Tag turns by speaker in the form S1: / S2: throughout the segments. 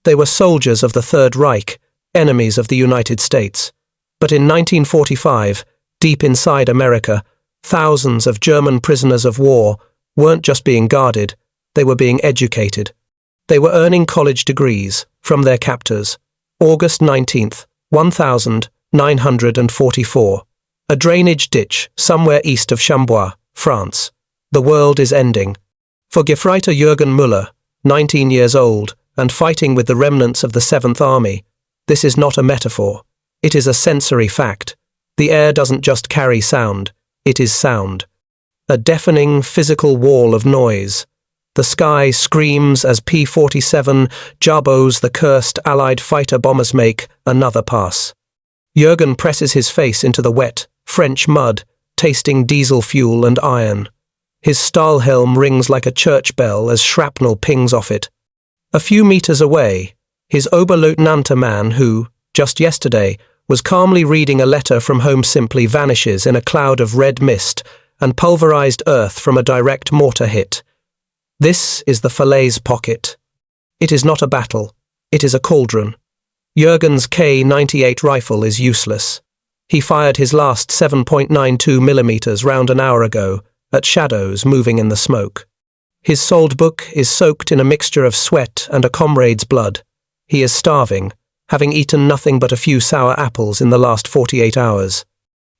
S1: They were soldiers of the Third Reich, enemies of the United States. But in 1945, deep inside America, thousands of German prisoners of war weren't just being guarded, they were being educated. They were earning college degrees from their captors. August 19th, 1944. A drainage ditch somewhere east of Chambois, France. The world is ending. For Gefreiter Jürgen Müller, 19 years old, and fighting with the remnants of the 7th Army, this is not a metaphor. It is a sensory fact. The air doesn't just carry sound, it is sound. A deafening physical wall of noise. The sky screams as P-47 Jabos, the cursed Allied fighter bombers, make another pass. Jürgen presses his face into the wet, French mud, tasting diesel fuel and iron. His Stahlhelm rings like a church bell as shrapnel pings off it. A few meters away, his Oberleutnant man who, just yesterday, was calmly reading a letter from home simply vanishes in a cloud of red mist and pulverized earth from a direct mortar hit. This is the Falaise Pocket. It is not a battle, it is a cauldron. Jürgen's K-98 rifle is useless. He fired his last 7.92mm round an hour ago, at shadows moving in the smoke. His sold book is soaked in a mixture of sweat and a comrade's blood. He is starving, having eaten nothing but a few sour apples in the last 48 hours.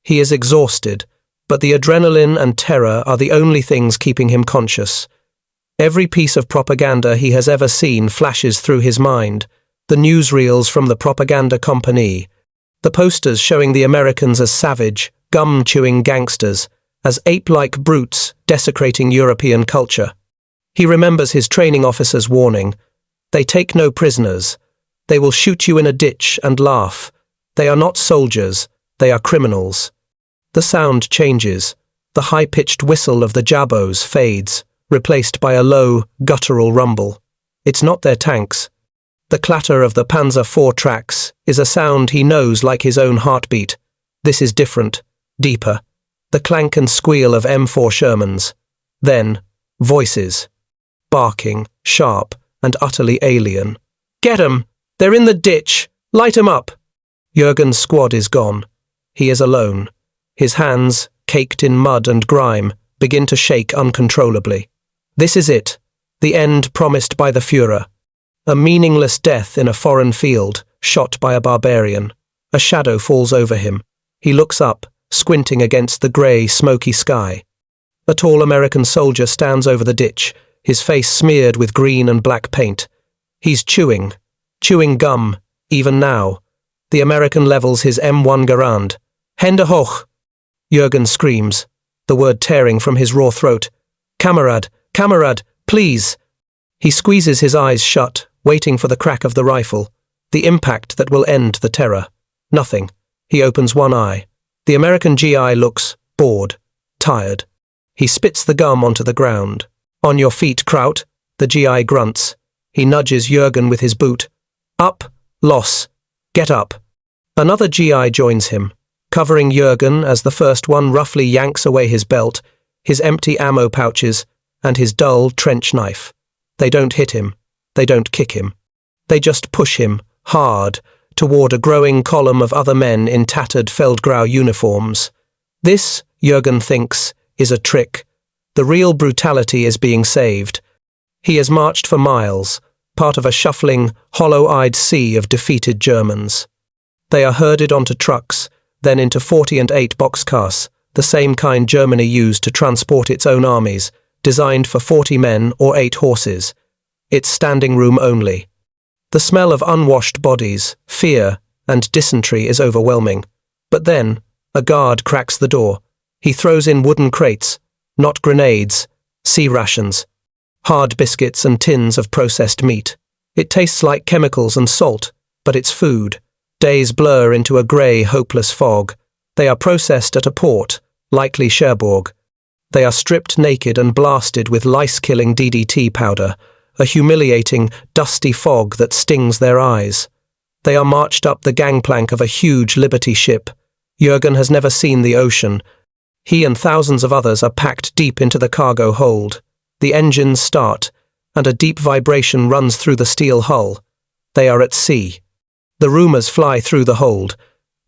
S1: He is exhausted, but the adrenaline and terror are the only things keeping him conscious. Every piece of propaganda he has ever seen flashes through his mind. The newsreels from the propaganda company, the posters showing the Americans as savage, gum-chewing gangsters, as ape-like brutes desecrating European culture. He remembers his training officer's warning. They take no prisoners. They will shoot you in a ditch and laugh. They are not soldiers, they are criminals. The sound changes. The high-pitched whistle of the Jabos fades, replaced by a low, guttural rumble. It's not their tanks. The clatter of the Panzer IV tracks is a sound he knows like his own heartbeat. This is different, deeper. The clank and squeal of M4 Shermans. Then, voices. Barking, sharp, and utterly alien. "Get 'em! They're in the ditch! Light 'em up!" Jürgen's squad is gone. He is alone. His hands, caked in mud and grime, begin to shake uncontrollably. This is it, the end promised by the Führer. A meaningless death in a foreign field, shot by a barbarian. A shadow falls over him. He looks up, squinting against the grey, smoky sky. A tall American soldier stands over the ditch, his face smeared with green and black paint. He's chewing gum, even now. The American levels his M1 Garand. "Hände hoch!" Jürgen screams, the word tearing from his raw throat. "Kamerad, Kamerad, please!" He squeezes his eyes shut, waiting for the crack of the rifle, the impact that will end the terror. Nothing. He opens one eye. The American GI looks bored, tired. He spits the gum onto the ground. "On your feet, Kraut," the GI grunts. He nudges Jürgen with his boot. "Up, Los. Get up." Another GI joins him, covering Jürgen as the first one roughly yanks away his belt, his empty ammo pouches, and his dull trench knife. They don't hit him. They don't kick him. They just push him, hard, toward a growing column of other men in tattered Feldgrau uniforms. This, Jürgen thinks, is a trick. The real brutality is being saved. He has marched for miles, part of a shuffling, hollow-eyed sea of defeated Germans. They are herded onto trucks, then into 40 and 8 boxcars, the same kind Germany used to transport its own armies, designed for 40 men or 8 horses. It's standing room only. The smell of unwashed bodies, fear, and dysentery is overwhelming. But then, a guard cracks the door. He throws in wooden crates, not grenades, sea rations, hard biscuits and tins of processed meat. It tastes like chemicals and salt, but it's food. Days blur into a grey, hopeless fog. They are processed at a port, likely Cherbourg. They are stripped naked and blasted with lice-killing DDT powder, a humiliating, dusty fog that stings their eyes. They are marched up the gangplank of a huge Liberty ship. Jürgen has never seen the ocean. He and thousands of others are packed deep into the cargo hold. The engines start, and a deep vibration runs through the steel hull. They are at sea. The rumors fly through the hold.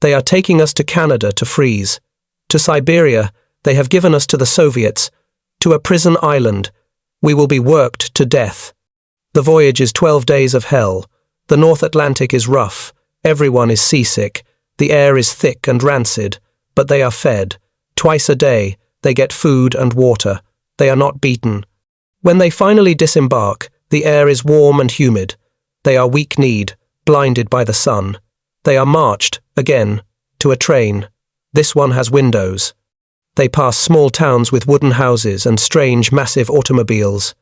S1: They are taking us to Canada to freeze. To Siberia, they have given us to the Soviets. To a prison island. We will be worked to death. The voyage is 12 days of hell. The North Atlantic is rough. Everyone is seasick. The air is thick and rancid. But they are fed. Twice a day, they get food and water. They are not beaten. When they finally disembark, the air is warm and humid. They are weak-kneed, blinded by the sun. They are marched, again, to a train. This one has windows. They pass small towns with wooden houses and strange, massive automobiles.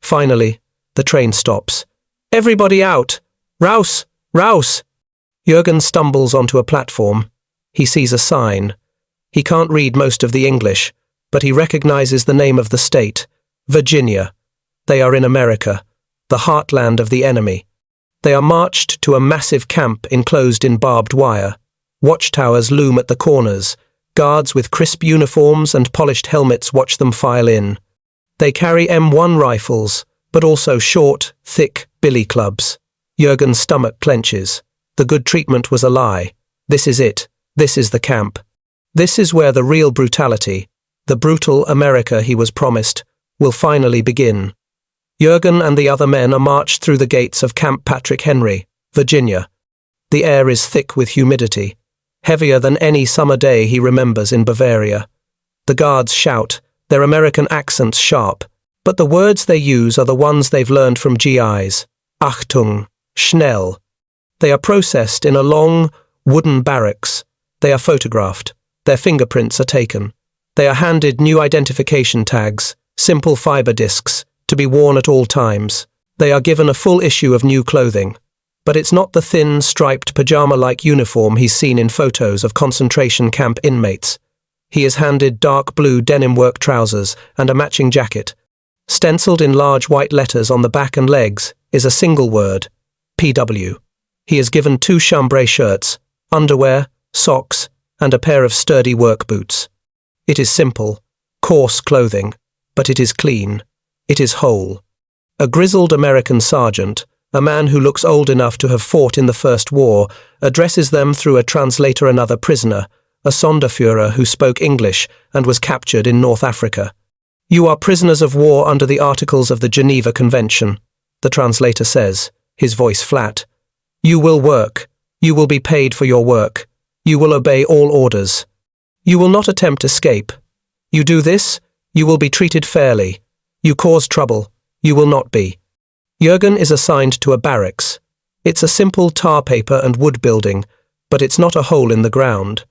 S1: Finally, the train stops. Everybody out! Raus! Raus! Jürgen stumbles onto a platform. He sees a sign. He can't read most of the English, but he recognizes the name of the state, Virginia. They are in America, the heartland of the enemy. They are marched to a massive camp enclosed in barbed wire. Watchtowers loom at the corners. Guards with crisp uniforms and polished helmets watch them file in. They carry M1 rifles, but also short, thick billy clubs. Jürgen's stomach clenches. The good treatment was a lie. This is it. This is the camp. This is where the real brutality, the brutal America he was promised, will finally begin. Jürgen and the other men are marched through the gates of Camp Patrick Henry, Virginia. The air is thick with humidity, heavier than any summer day he remembers in Bavaria. The guards shout, their American accents sharp, but the words they use are the ones they've learned from GIs. Achtung, schnell. They are processed in a long, wooden barracks. They are photographed. Their fingerprints are taken. They are handed new identification tags, simple fiber discs, to be worn at all times. They are given a full issue of new clothing. But it's not the thin, striped, pajama-like uniform he's seen in photos of concentration camp inmates. He is handed dark blue denim work trousers and a matching jacket. Stenciled in large white letters on the back and legs is a single word, PW. He is given 2 chambray shirts, underwear, socks, and a pair of sturdy work boots. It is simple, coarse clothing, but it is clean. It is whole. A grizzled American sergeant, a man who looks old enough to have fought in the First War, addresses them through a translator, another prisoner, a Sonderführer who spoke English and was captured in North Africa. You are prisoners of war under the Articles of the Geneva Convention, the translator says, his voice flat. You will work. You will be paid for your work. You will obey all orders. You will not attempt escape. You do this, you will be treated fairly. You cause trouble, you will not be. Jürgen is assigned to a barracks. It's a simple tar paper and wood building, but it's not a hole in the ground.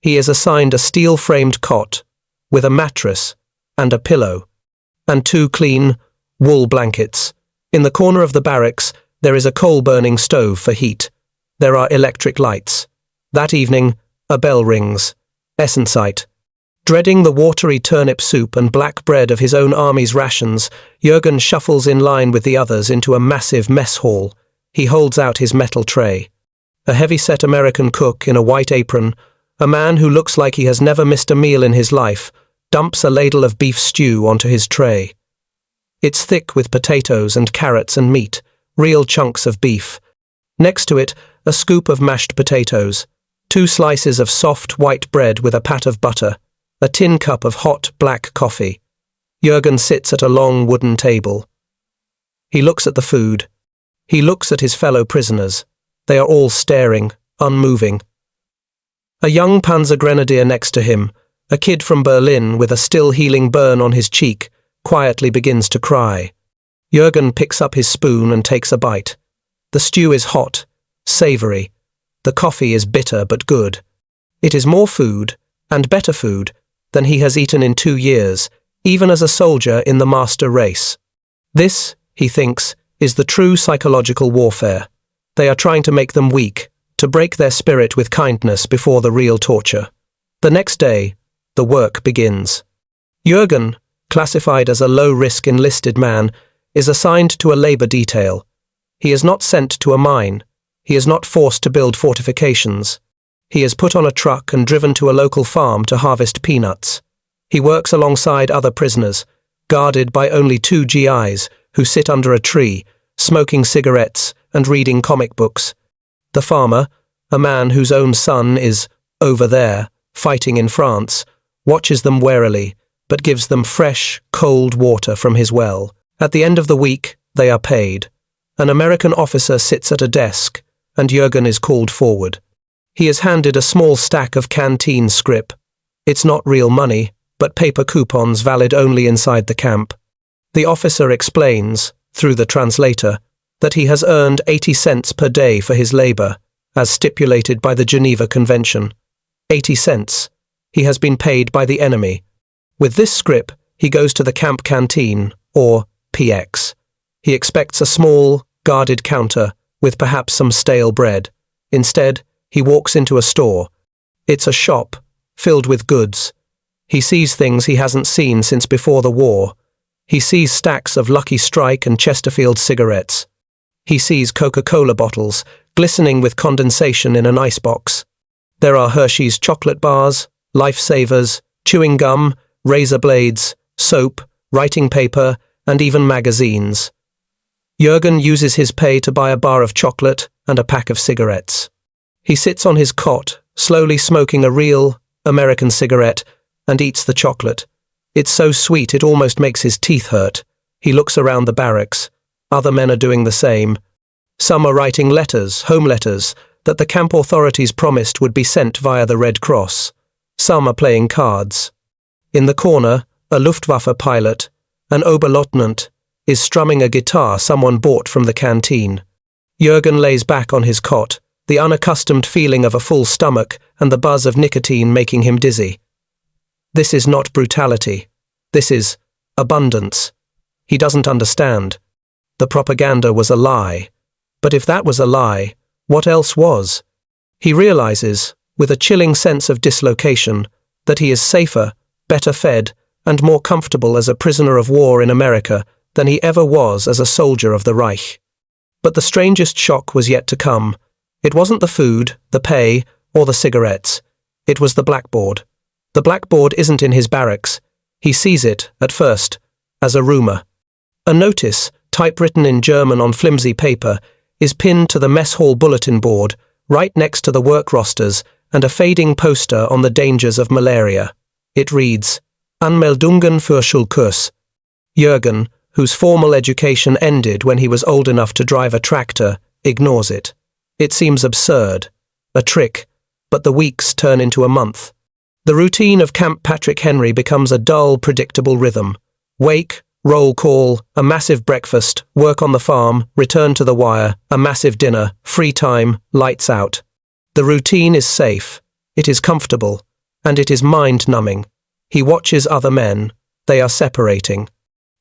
S1: He is assigned a steel-framed cot, with a mattress, and a pillow, and 2 clean, wool blankets. In the corner of the barracks, there is a coal-burning stove for heat. There are electric lights. That evening, a bell rings. Essensite. Dreading the watery turnip soup and black bread of his own army's rations, Jürgen shuffles in line with the others into a massive mess hall. He holds out his metal tray. A heavy-set American cook in a white apron, a man who looks like he has never missed a meal in his life, dumps a ladle of beef stew onto his tray. It's thick with potatoes and carrots and meat, real chunks of beef. Next to it, a scoop of mashed potatoes, 2 slices of soft white bread with a pat of butter, a tin cup of hot black coffee. Jürgen sits at a long wooden table. He looks at the food. He looks at his fellow prisoners. They are all staring, unmoving. A young Panzer Grenadier next to him, a kid from Berlin with a still-healing burn on his cheek, quietly begins to cry. Jürgen picks up his spoon and takes a bite. The stew is hot, savoury. The coffee is bitter but good. It is more food, and better food, than he has eaten in 2 years, even as a soldier in the master race. This, he thinks, is the true psychological warfare. They are trying to make them weak, to break their spirit with kindness before the real torture. The next day, the work begins. Jürgen, classified as a low-risk enlisted man, is assigned to a labour detail. He is not sent to a mine. He is not forced to build fortifications. He is put on a truck and driven to a local farm to harvest peanuts. He works alongside other prisoners, guarded by only 2 GIs who sit under a tree, smoking cigarettes and reading comic books. The farmer, a man whose own son is over there, fighting in France, watches them warily, but gives them fresh, cold water from his well. At the end of the week, they are paid. An American officer sits at a desk, and Jürgen is called forward. He is handed a small stack of canteen scrip. It's not real money, but paper coupons valid only inside the camp. The officer explains, through the translator, that he has earned 80 cents per day for his labor, as stipulated by the Geneva Convention. 80 cents. He has been paid by the enemy. With this scrip, he goes to the camp canteen, or PX. He expects a small, guarded counter, with perhaps some stale bread. Instead, he walks into a store. It's a shop, filled with goods. He sees things he hasn't seen since before the war. He sees stacks of Lucky Strike and Chesterfield cigarettes. He sees Coca-Cola bottles, glistening with condensation in an icebox. There are Hershey's chocolate bars, lifesavers, chewing gum, razor blades, soap, writing paper, and even magazines. Jürgen uses his pay to buy a bar of chocolate and a pack of cigarettes. He sits on his cot, slowly smoking a real, American cigarette, and eats the chocolate. It's so sweet it almost makes his teeth hurt. He looks around the barracks. Other men are doing the same. Some are writing letters, home letters, that the camp authorities promised would be sent via the Red Cross. Some are playing cards. In the corner, a Luftwaffe pilot, an Oberleutnant, is strumming a guitar someone bought from the canteen. Jürgen lays back on his cot, the unaccustomed feeling of a full stomach and the buzz of nicotine making him dizzy. This is not brutality. This is abundance. He doesn't understand. The propaganda was a lie. But if that was a lie, what else was? He realizes, with a chilling sense of dislocation, that he is safer, better fed, and more comfortable as a prisoner of war in America than he ever was as a soldier of the Reich. But the strangest shock was yet to come. It wasn't the food, the pay, or the cigarettes. It was the blackboard. The blackboard isn't in his barracks. He sees it, at first, as a rumor. A notice, typewritten in German on flimsy paper, is pinned to the mess hall bulletin board, right next to the work rosters and a fading poster on the dangers of malaria. It reads, Anmeldungen für Schulkurs. Jürgen, whose formal education ended when he was old enough to drive a tractor, ignores it. It seems absurd, a trick, but the weeks turn into a month. The routine of Camp Patrick Henry becomes a dull, predictable rhythm. Wake, roll call, a massive breakfast, work on the farm, return to the wire, a massive dinner, free time, lights out. The routine is safe, it is comfortable, and it is mind-numbing. He watches other men. They are separating.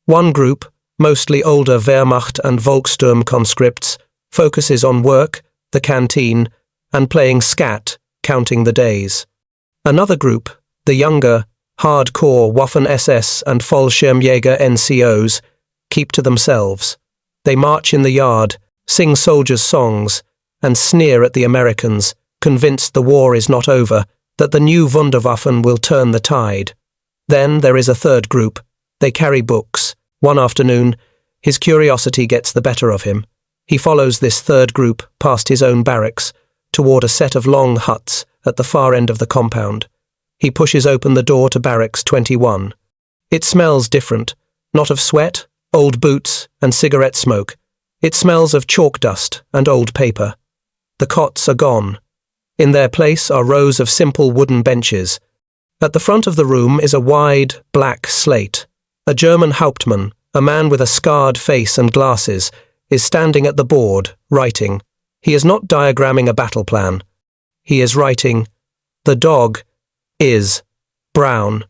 S1: One group, mostly older Wehrmacht and Volkssturm conscripts, focuses on work, the canteen, and playing scat, counting the days. Another group, the younger, hardcore Waffen-SS and Fallschirmjäger NCOs, keep to themselves. They march in the yard, sing soldiers' songs, and sneer at the Americans, convinced the war is not over, that the new Wunderwaffen will turn the tide. Then there is a third group. They carry books. One afternoon, his curiosity gets the better of him. He follows this third group past his own barracks, toward a set of long huts at the far end of the compound. He pushes open the door to Barracks 21. It smells different, not of sweat, old boots, and cigarette smoke. It smells of chalk dust and old paper. The cots are gone. In their place are rows of simple wooden benches. At the front of the room is a wide, black slate. A German Hauptmann, a man with a scarred face and glasses, is standing at the board, writing. He is not diagramming a battle plan. He is writing, "The dog is brown."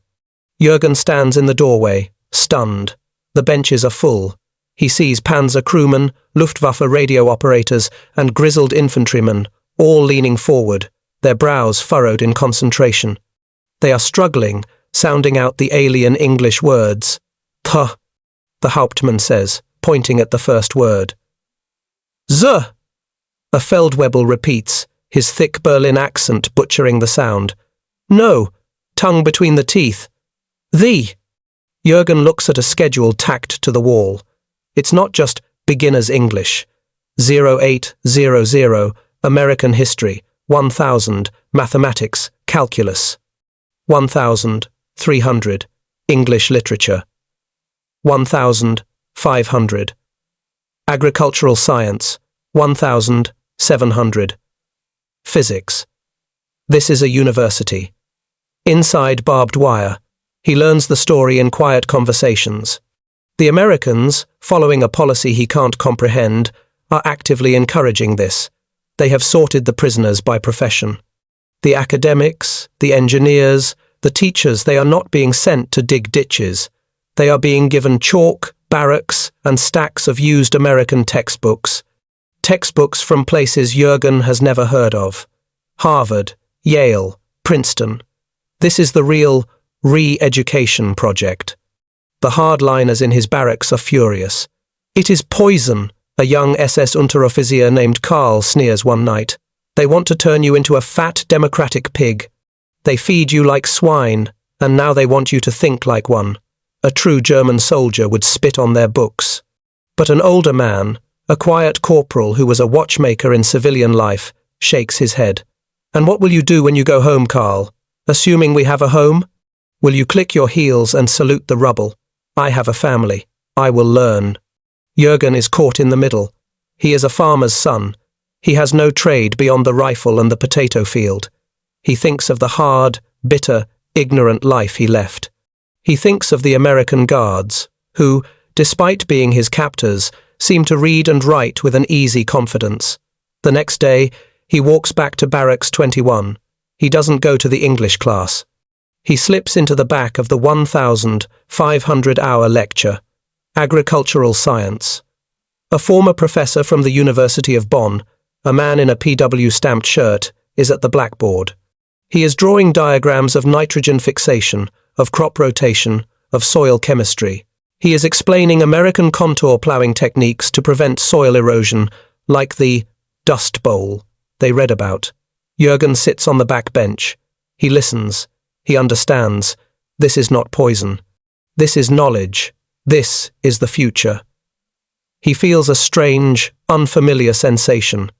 S1: Jürgen stands in the doorway, stunned. The benches are full. He sees Panzer crewmen, Luftwaffe radio operators, and grizzled infantrymen, all leaning forward, their brows furrowed in concentration. They are struggling, sounding out the alien English words. "Tuh," the Hauptmann says, pointing at the first word. "Z," a Feldwebel repeats, his thick Berlin accent butchering the sound. "No," tongue between the teeth. "The." Jürgen looks at a schedule tacked to the wall. It's not just Beginner's English. 0800, American History. 1000, Mathematics, Calculus. 1300, English Literature. 1500, Agricultural Science. 1700, Physics. This is a university. Inside barbed wire, he learns the story in quiet conversations. The Americans, following a policy he can't comprehend, are actively encouraging this. They have sorted the prisoners by profession. The academics, the engineers, the teachers, they are not being sent to dig ditches. They are being given chalk, barracks, and stacks of used American textbooks. Textbooks from places Jürgen has never heard of. Harvard, Yale, Princeton. This is the real Reeducation project. The hardliners in his barracks are furious. It is poison, a young SS Unteroffizier named Karl sneers one night. They want to turn you into a fat democratic pig. They feed you like swine, and now they want you to think like one. A true German soldier would spit on their books. But an older man, a quiet corporal who was a watchmaker in civilian life, shakes his head. And what will you do when you go home, Karl? Assuming we have a home? Will you click your heels and salute the rubble? I have a family. I will learn. Jürgen is caught in the middle. He is a farmer's son. He has no trade beyond the rifle and the potato field. He thinks of the hard, bitter, ignorant life he left. He thinks of the American guards, who, despite being his captors, seem to read and write with an easy confidence. The next day, he walks back to Barracks 21. He doesn't go to the English class. He slips into the back of the 1,500-hour lecture, Agricultural Science. A former professor from the University of Bonn, a man in a PW-stamped shirt, is at the blackboard. He is drawing diagrams of nitrogen fixation, of crop rotation, of soil chemistry. He is explaining American contour plowing techniques to prevent soil erosion, like the Dust Bowl they read about. Jürgen sits on the back bench. He listens. He understands. This is not poison. This is knowledge. This is the future. He feels a strange, unfamiliar sensation.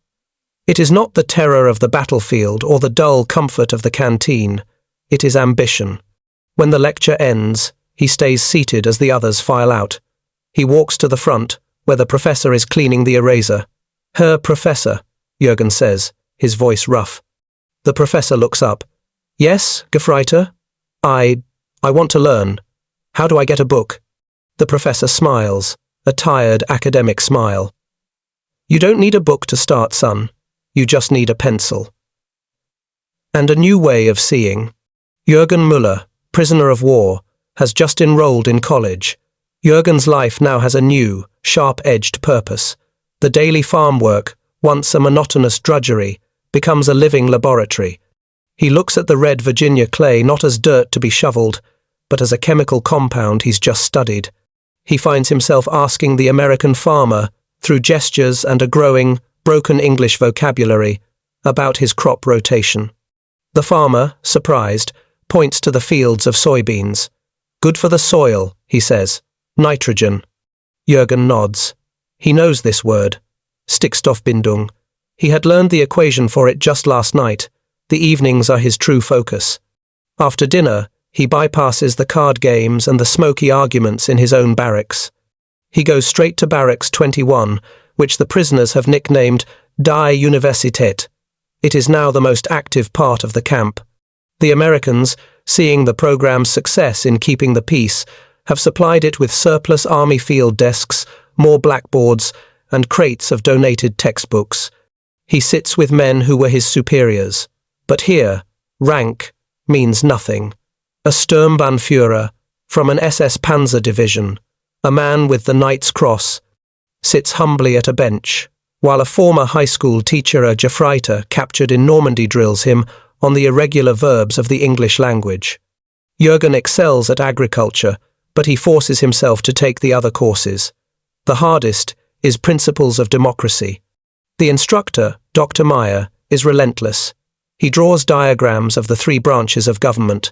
S1: It is not the terror of the battlefield or the dull comfort of the canteen. It is ambition. When the lecture ends, he stays seated as the others file out. He walks to the front, where the professor is cleaning the eraser. Herr Professor, Jürgen says, his voice rough. The professor looks up. Yes, Gefreiter? I want to learn. How do I get a book? The professor smiles, a tired academic smile. You don't need a book to start, son. You just need a pencil. And a new way of seeing. Jürgen Müller, prisoner of war, has just enrolled in college. Jürgen's life now has a new, sharp-edged purpose. The daily farm work, once a monotonous drudgery, becomes a living laboratory. He looks at the red Virginia clay not as dirt to be shoveled, but as a chemical compound he's just studied. He finds himself asking the American farmer, through gestures and a growing, broken English vocabulary, about his crop rotation. The farmer, surprised, points to the fields of soybeans. Good for the soil, he says. Nitrogen. Jürgen nods. He knows this word. Stickstoffbindung. He had learned the equation for it just last night. The evenings are his true focus. After dinner, he bypasses the card games and the smoky arguments in his own barracks. He goes straight to Barracks 21, which the prisoners have nicknamed Die Universität. It is now the most active part of the camp. The Americans, seeing the program's success in keeping the peace, have supplied it with surplus army field desks, more blackboards, and crates of donated textbooks. He sits with men who were his superiors. But here, rank means nothing. A Sturmbannführer from an SS Panzer division, a man with the Knight's Cross, sits humbly at a bench, while a former high school teacher, a Gefreiter, captured in Normandy, drills him on the irregular verbs of the English language. Jürgen excels at agriculture, but he forces himself to take the other courses. The hardest is Principles of Democracy. The instructor, Dr. Meyer, is relentless. He draws diagrams of the three branches of government.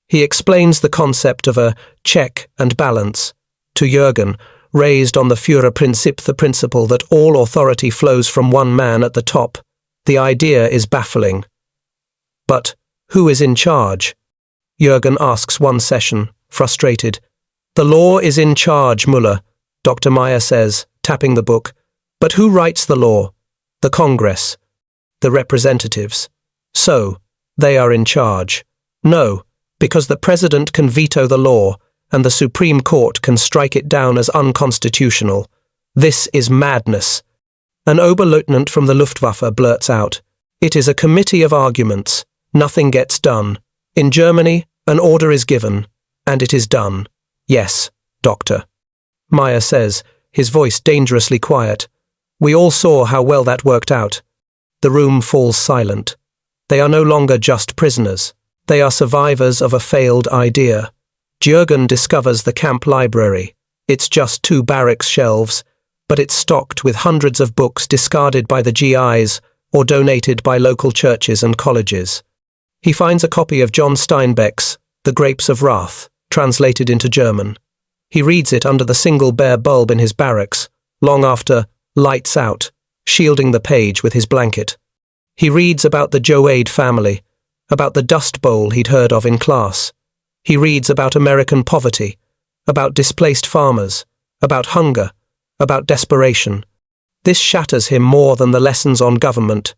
S1: He explains the concept of a check and balance. To Jürgen, raised on the Führerprinzip, the principle that all authority flows from one man at the top. The idea is baffling. But who is in charge? Jürgen asks one session, frustrated. The law is in charge, Müller, Dr. Meyer says, tapping the book. But who writes the law? The Congress. The representatives. So, they are in charge. No, because the president can veto the law, and the Supreme Court can strike it down as unconstitutional. This is madness. An Oberleutnant from the Luftwaffe blurts out, "It is a committee of arguments. Nothing gets done. In Germany, an order is given, and it is done. Yes, doctor." Meyer says, his voice dangerously quiet. "We all saw how well that worked out." The room falls silent. They are no longer just prisoners. They are survivors of a failed idea. Jürgen discovers the camp library. It's just 2 barracks shelves, but it's stocked with hundreds of books discarded by the GIs or donated by local churches and colleges. He finds a copy of John Steinbeck's The Grapes of Wrath, translated into German. He reads it under the single bare bulb in his barracks, long after lights out, shielding the page with his blanket. He reads about the Joade family, about the Dust Bowl he'd heard of in class. He reads about American poverty, about displaced farmers, about hunger, about desperation. This shatters him more than the lessons on government.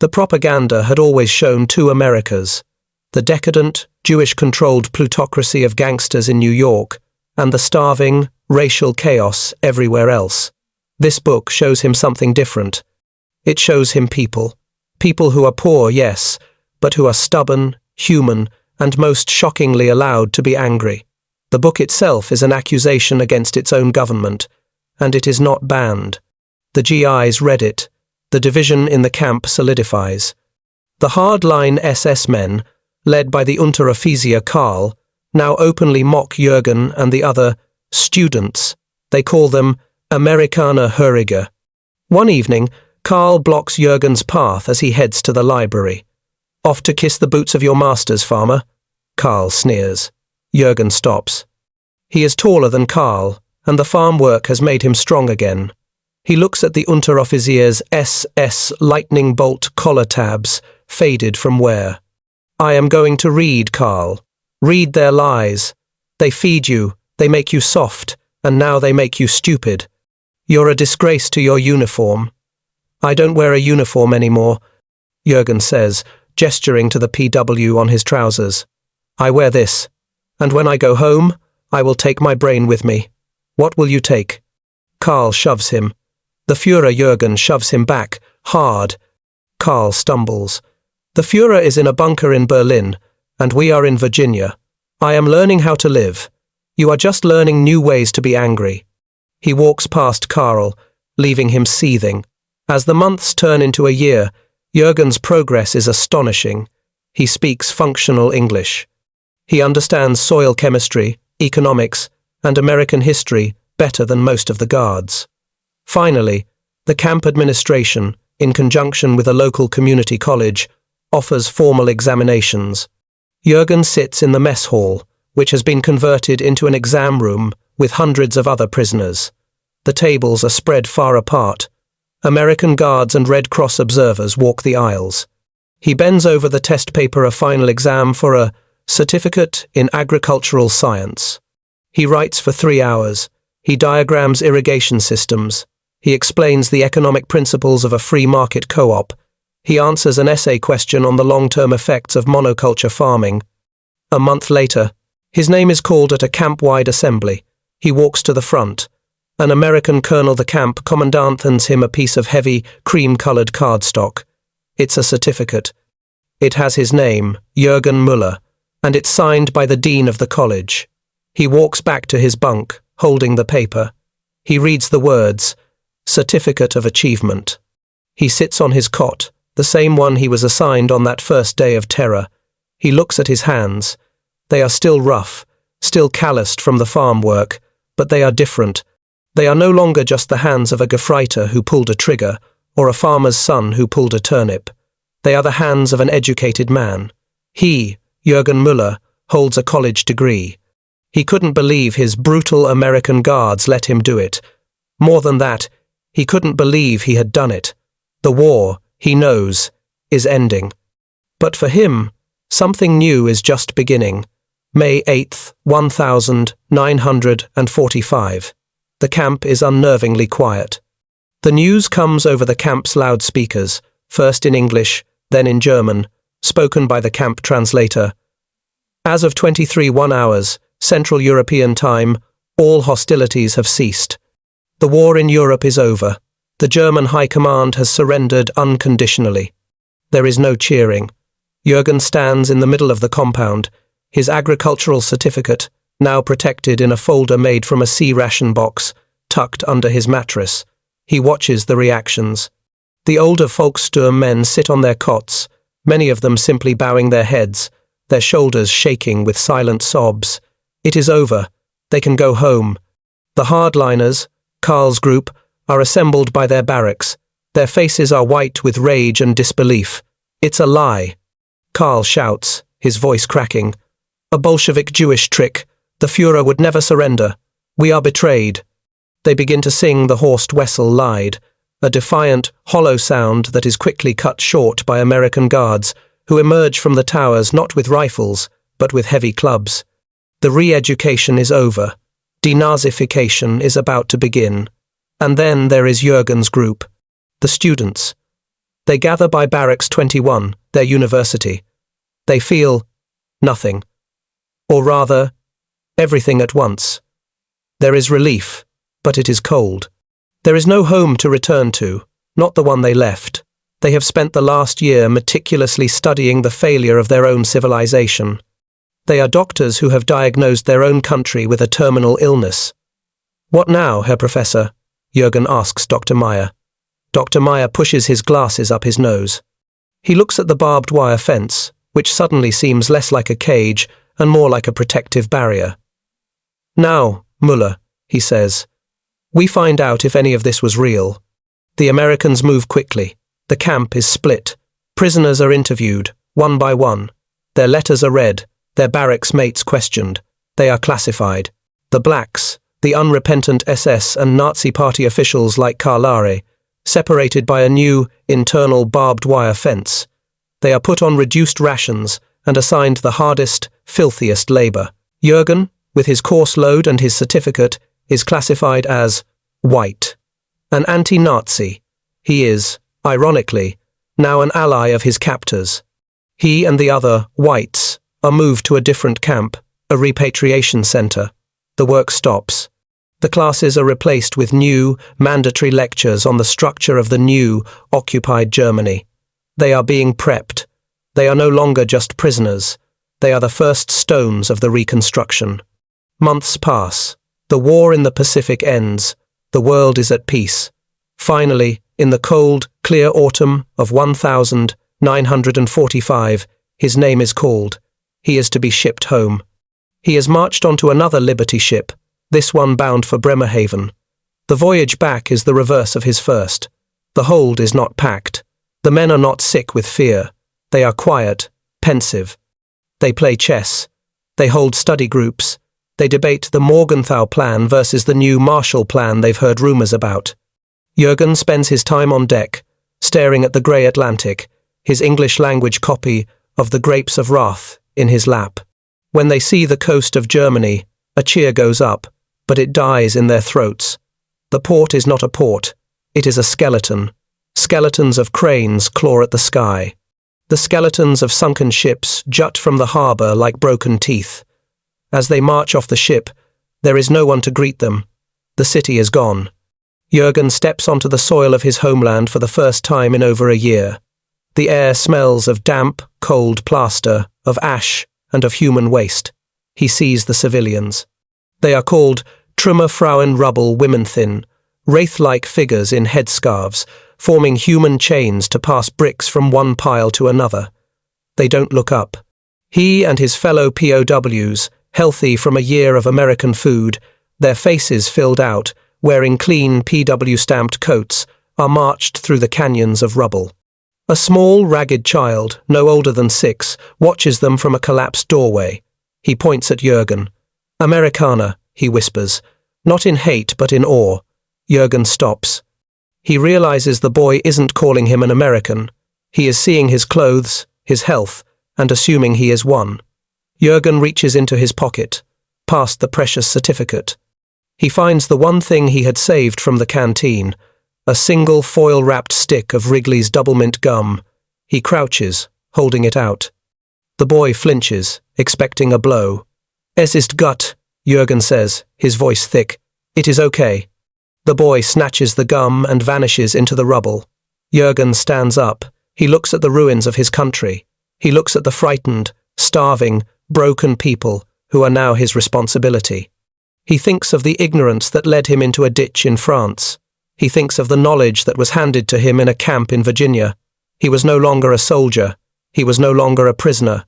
S1: The propaganda had always shown 2 Americas, the decadent, Jewish-controlled plutocracy of gangsters in New York, and the starving, racial chaos everywhere else. This book shows him something different. It shows him people. People who are poor, yes, but who are stubborn, human, and most shockingly allowed to be angry. The book itself is an accusation against its own government, and it is not banned. The GIs read it. The division in the camp solidifies. The hardline SS men, led by the Unteroffizier Karl, now openly mock Jürgen and the other students. They call them Amerikaner Hörige. One evening, Karl blocks Jürgen's path as he heads to the library. "Off to kiss the boots of your masters, farmer?" Karl sneers. Jürgen stops. He is taller than Karl, and the farm work has made him strong again. He looks at the Unteroffizier's SS lightning bolt collar tabs, faded from wear. "I am going to read, Karl. Read their lies. They feed you, they make you soft, and now they make you stupid. You're a disgrace to your uniform." "I don't wear a uniform anymore," Jürgen says, gesturing to the PW on his trousers. "I wear this, and when I go home, I will take my brain with me. What will you take?" Karl shoves him. The Führer Jürgen shoves him back, hard. Karl stumbles. "The Führer is in a bunker in Berlin, and we are in Virginia. I am learning how to live. You are just learning new ways to be angry." He walks past Karl, leaving him seething. As the months turn into a year, Jürgen's progress is astonishing. He speaks functional English. He understands soil chemistry, economics, and American history better than most of the guards. Finally, the camp administration, in conjunction with a local community college, offers formal examinations. Jürgen sits in the mess hall, which has been converted into an exam room with hundreds of other prisoners. The tables are spread far apart. American guards and Red Cross observers walk the aisles. He bends over the test paper of final exam for a certificate in agricultural science. He writes for 3 hours. He diagrams irrigation systems. He explains the economic principles of a free market co-op. He answers an essay question on the long-term effects of monoculture farming. A month later, his name is called at a camp-wide assembly. He walks to the front. An American colonel the camp commandant hands him a piece of heavy, cream-colored cardstock. It's a certificate. It has his name, Jürgen Müller, and it's signed by the dean of the college. He walks back to his bunk, holding the paper. He reads the words, Certificate of Achievement. He sits on his cot, the same one he was assigned on that first day of terror. He looks at his hands. They are still rough, still calloused from the farm work, but they are different. They are no longer just the hands of a Gefreiter who pulled a trigger, or a farmer's son who pulled a turnip. They are the hands of an educated man. He, Jürgen Müller, holds a college degree. He couldn't believe his brutal American guards let him do it. More than that, he couldn't believe he had done it. The war, he knows, is ending. But for him, something new is just beginning. May 8th, 1945. The camp is unnervingly quiet. The news comes over the camp's loudspeakers, first in English, then in German, spoken by the camp translator. As of 23:01 hours, Central European time, all hostilities have ceased. The war in Europe is over. The German High Command has surrendered unconditionally. There is no cheering. Jürgen stands in the middle of the compound, his agricultural certificate, now protected in a folder made from a C-ration box, tucked under his mattress. He watches the reactions. The older Volkssturm men sit on their cots, many of them simply bowing their heads, their shoulders shaking with silent sobs. It is over. They can go home. The hardliners, Karl's group, are assembled by their barracks. Their faces are white with rage and disbelief. It's a lie. Karl shouts, his voice cracking. A Bolshevik Jewish trick. The Führer would never surrender. We are betrayed. They begin to sing the Horst Wessel Lied, a defiant, hollow sound that is quickly cut short by American guards, who emerge from the towers not with rifles, but with heavy clubs. The Reeducation is over. Denazification is about to begin. And then there is Jürgen's group, the students. They gather by Barracks 21, their university. They feel nothing. Or rather, everything at once. There is relief, but it is cold. There is no home to return to, not the one they left. They have spent the last year meticulously studying the failure of their own civilization. They are doctors who have diagnosed their own country with a terminal illness. What now, Herr Professor? Jürgen asks Dr. Meyer. Dr. Meyer pushes his glasses up his nose. He looks at the barbed wire fence, which suddenly seems less like a cage and more like a protective barrier. Now, Müller, he says, we find out if any of this was real. The Americans move quickly. The camp is split. Prisoners are interviewed, one by one. Their letters are read, their barracks mates questioned. They are classified. The blacks, the unrepentant SS and Nazi party officials like Carlare, separated by a new, internal barbed wire fence. They are put on reduced rations and assigned the hardest, filthiest labor. Jürgen, with his course load and his certificate, is classified as white. An anti-Nazi. He is, ironically, now an ally of his captors. He and the other whites are moved to a different camp, a repatriation center. The work stops. The classes are replaced with new, mandatory lectures on the structure of the new, occupied Germany. They are being prepped. They are no longer just prisoners. They are the first stones of the reconstruction. Months pass. The war in the Pacific ends. The world is at peace. Finally, in the cold, clear autumn of 1945, his name is called. He is to be shipped home. He is marched onto another Liberty ship, this one bound for Bremerhaven. The voyage back is the reverse of his first. The hold is not packed. The men are not sick with fear. They are quiet, pensive. They play chess. They hold study groups. They debate the Morgenthau Plan versus the new Marshall Plan they've heard rumors about. Jürgen spends his time on deck, staring at the grey Atlantic, his English-language copy of The Grapes of Wrath in his lap. When they see the coast of Germany, a cheer goes up, but it dies in their throats. The port is not a port. It is a skeleton. Skeletons of cranes claw at the sky. The skeletons of sunken ships jut from the harbour like broken teeth. As they march off the ship, there is no one to greet them. The city is gone. Jürgen steps onto the soil of his homeland for the first time in over a year. The air smells of damp, cold plaster, of ash, and of human waste. He sees the civilians. They are called Trümmerfrauen Rubble Women-Thin, wraith-like figures in headscarves, forming human chains to pass bricks from one pile to another. They don't look up. He and his fellow POWs, healthy from a year of American food, their faces filled out, wearing clean PW-stamped coats, are marched through the canyons of rubble. A small, ragged child, no older than 6, watches them from a collapsed doorway. He points at Jürgen. Americana, he whispers, not in hate but in awe. Jürgen stops. He realizes the boy isn't calling him an American. He is seeing his clothes, his health, and assuming he is one. Jürgen reaches into his pocket, past the precious certificate. He finds the one thing he had saved from the canteen, a single foil-wrapped stick of Wrigley's double-mint gum. He crouches, holding it out. The boy flinches, expecting a blow. Es ist gut, Jürgen says, his voice thick. It is okay. The boy snatches the gum and vanishes into the rubble. Jürgen stands up. He looks at the ruins of his country. He looks at the frightened, starving, broken people who are now his responsibility. He thinks of the ignorance that led him into a ditch in France. He thinks of the knowledge that was handed to him in a camp in Virginia. He was no longer a soldier. He was no longer a prisoner.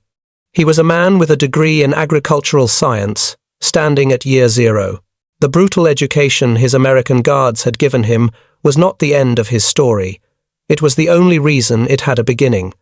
S1: He was a man with a degree in agricultural science, standing at year zero. The brutal education his American guards had given him was not the end of his story. It was the only reason it had a beginning.